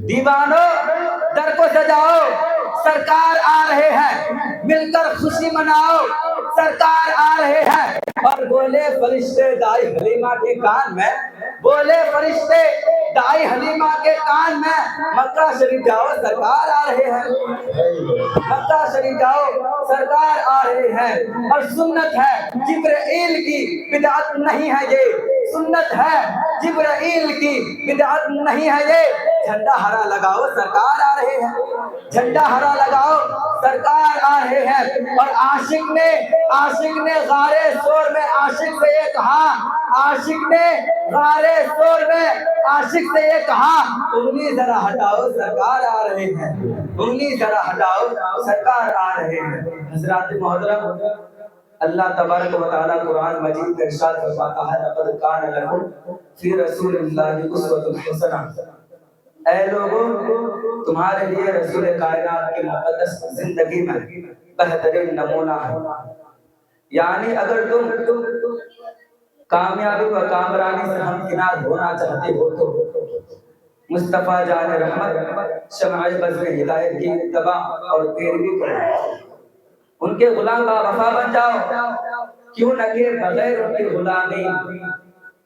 دیوانوں در کو سجاؤ، سرکار آ رہے ہیں، مل کر خوشی مناؤ، سرکار آ رہے ہیں۔ اور بولے فرشتے دائی حلیمہ کے کان میں، بولے فرشتے دائی حلیمہ کے کان میں، مکہ شریف جاؤ سرکار آ رہے ہیں، مکہ شریف جاؤ سرکار آ رہے ہیں۔ اور سنت ہے جبرائیل کی، بدعت نہیں ہے یہ، سنت ہے جبرائیل کی، بدعت نہیں ہے یہ۔ جھنڈا ہرا لگاؤ سرکار آ رہے ہیں، جھنڈا ہرا لگاؤ سرکار آ رہے ہیں۔ اور عاشق نے غار صور میں عاشق سے یہ کہا، عاشق نے غار صور میں عاشق سے یہ کہا، انگلی ذرا ہٹاؤ سرکار آ رہے ہیں، انگلی ذرا ہٹاؤ سرکار آ رہے ہیں۔ حضرات محترم، اللہ تبارک و تعالیٰ قرآن مجید میں ارشاد فرماتا ہے لقد کان لکم فی رسول اللہ اسوۃ حسنہ، اے لوگوں تمہارے لیے رسول کائنات کی مقدس زندگی میں بہترین نمونہ ہے۔ یعنی اگر تم کامیابی و کامرانی سے ہمکنار ہونا چاہتے ہو تو مصطفیٰ جان رحمت شمع بزم ہدایت کی اتباع اور پیروی کرو، ان کے غلام باوفا بن جاؤ، کیوں نہ کہ بغیر ان کی غلامی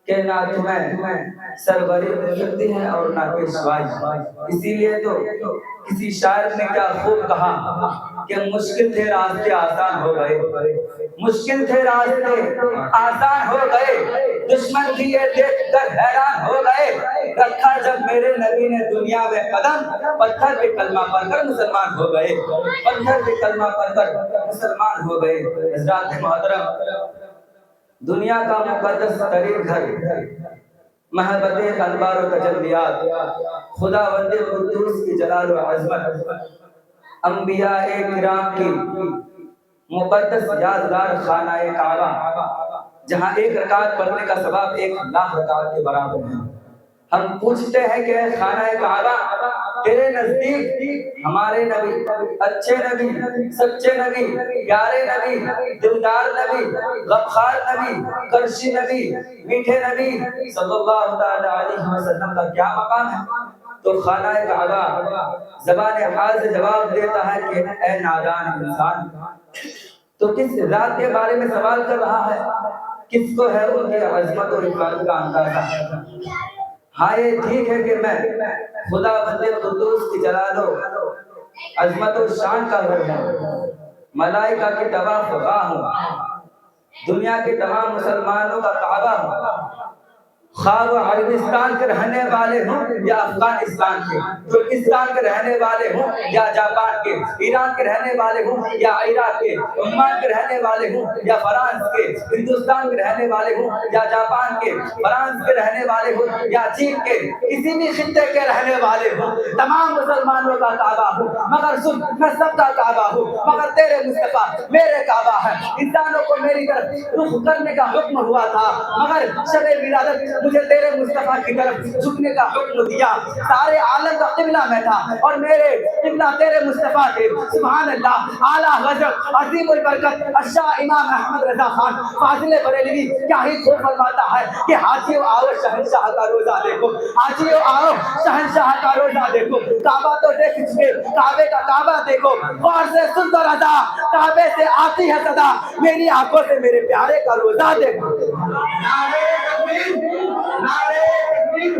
کہ نہ تمہیں سربری ملتی ہے اور نہ پیشوائی۔ اسی لیے تو کسی شاعر نے کیا خوب کہا کہ مشکل تھے راستے آسان ہو گئے، مشکل تھے راستے آسان ہو گئے، دشمن بھی یہ دیکھ کر حیران ہو گئے، رکھا جب میرے نبی نے دنیا میں قدم، پتھر پہ کلمہ پڑھ کر مسلمان ہو گئے، پتھر پہ کلمہ پڑھ کر مسلمان ہو گئے۔ حضرات محترم، دنیا کا مقدس ترین گھر، محبت انوار و تجلیات، خدا بند قدوس کی جلال و عظمت، انبیاء کرام کی مقدس یادگار خانہ کعبہ، جہاں ایک رکعت پڑھنے کا ثواب 1,00,000 رکعت کے برابر ہے۔ ہم پوچھتے ہیں کہ خانہ کعبہ تیرے نزدیک ہمارے نبی، اچھے نبی، سچے نبی، پیارے نبی، دلدار نبی، غفار نبی، کرشی نبی، میٹھے نبی صلی اللہ تعالی علیہ وسلم کا کیا مقام ہے؟ تو خانہ کعبہ زبان حال سے جواب دیتا ہے کہ اے نادان انسان، تو کس ذات کے بارے میں سوال کر رہا ہے؟ کس کو ہے ان کی عظمت اور حکمت کا اندازہ؟ ہاں یہ ٹھیک ہے کہ میں خدا بند قدوس کی جلال و عظمت و شان کا گھر ہوں، ملائکہ کی طواف گاہ ہوں، دنیا کے تمام مسلمانوں کا کعبہ ہوں، خواہ وہ عربستان کے رہنے والے ہوں یا افغانستان کے، ترکستان کے رہنے والے ہوں یا جاپان کے، ایران کے رہنے والے ہوں یا عراق کے، عمان کے رہنے والے ہوں یا فرانس کے، ہندوستان کے رہنے والے ہوں یا جاپان کے، فرانس کے رہنے والے ہوں یا چین کے، کسی بھی خطے کے رہنے والے ہوں، تمام مسلمانوں کا کعبہ ہوں، مگر سن میں سب کا کعبہ ہوں، مگر تیرے مصطفیٰ میرے کعبہ ہے۔ انسانوں کو میری طرف رخ کرنے کا حکم ہوا تھا، مگر شب ولادت مجھے تیرے مصطفیٰ کی طرف جھکنے کا حکم دیا۔ سارے عالم کا قبلہ میں تھا اور میرے قبلہ تیرے مصطفیٰ تھے۔ سبحان اللہ، اعلیٰ حضرت عظیم البرکت الشاہ امام احمد رضا خان فاضل بریلوی کیا ہی خوب فرماتا ہے کہ حاجیو آؤ شہنشاہ کا روزہ دیکھو، حاجیو آؤ شہنشاہ کا روزہ دیکھو، کعبہ تو دیکھ چکے، کعبے کا کعبہ دیکھو، غور سے سن تو رضا، کعبے سے آتی ہے صدا، میری آنکھوں سے میرے پیارے کا روزہ دیکھو۔ نعرہ تکبیر، نعرہ تکبیر،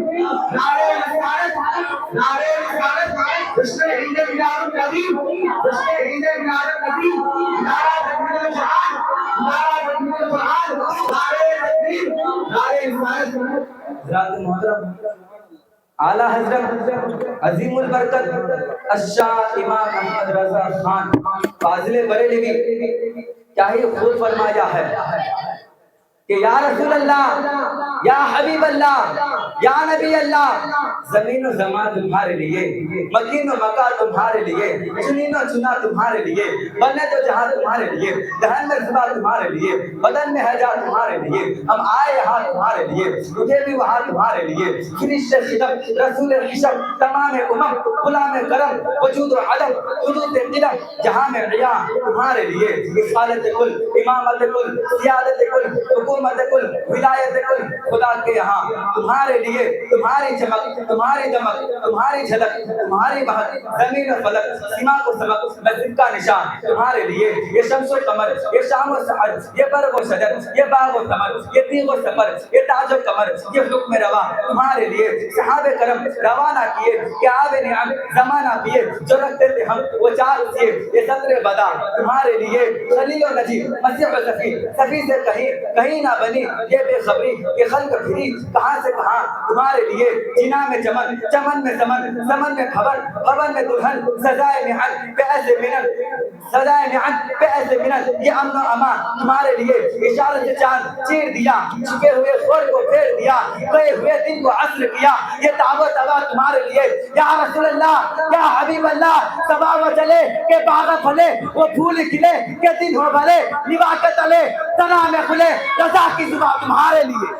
نعرہ رسالت، نعرہ رسالت، جشن ہند میلاد النبی، جشن ہند میلاد النبی، نعرہ تکبیر القرآن، نعرہ تکبیر القرآن، نعرہ تکبیر، نعرہ رسالت۔ حضرات محترم، اعلیٰ حضرت عظیم البرکت الشاہ امام احمد رضا خان فاضل بریلوی کیا ہی خوب فرمایا ہے کہ یا رسول اللہ، یا حبیب اللہ، یا نبی اللہ، زمین و زمان تمہارے لیے، مکین و مکان تمہارے لیے، چنین و چنا تمہارے لیے، بنے تو جہاں تمہارے لیے، دہن میں زبا تمہارے لیے، بدن میں ہے جا تمہارے لیے، ہم آئے یہاں تمہارے لیے، رکے بھی وہاں تمہارے لیے، فرشتے خدم، رسول حشم، تمام امم، غلام کرم، وجود و عدم، حدود قدم، جہاں میں عیاں تمہارے لیے، رسالت کل، امامت کل، سیادت کل، حکومت کل، ولایت کل، خدا کے یہاں تمہارے لیے تمہاری چمک، تمہاری دمک، تمہاری جھلک، تمہاری مہک، زمین و فلک، سما و سمک، مسجد کا نشان تمہارے لیے، یہ شمس و قمر، یہ شام و سحر، یہ برگ و شجر، یہ باغ و ثمر، یہ تیغ و سفر، یہ تاج و کمر، یہ حکم روا تمہارے لیے، صحابہ کرم روانہ کیے کہ آب نعم زمانہ پیے، جو رکھتے تھے ہم وہ چار سیے، یہ سطر بدا تمہارے لیے، خلیل و نجی، مسیح و صفی، صفی سے کہیں نہ بنی یہ بے خبری، یہ خلق پھری کہاں سے کہاں تمہارے لیے، جنا میں چمن، چمن میں سمن، سمن میں خبر، خبر میں دلہن، سزائے محن پہ ایسے منن، سزائے محن پہ ایسے منن، یہ امن و امان تمہارے لیے، اشارت سے چاند چیر دیا، چھپے ہوئے خور کو پھیر دیا، گئے ہوئے دن کو عصر کیا، یہ دعوت ہوا تمہارے لیے، یا رسول اللہ یا حبیب اللہ، صبا و چلے کہ باغ پھلے، وہ پھول کھلے کہ دن ہو بھلے، نوا کے تلے تنا میں کھلے، رضا کی زبان تمہارے لیے۔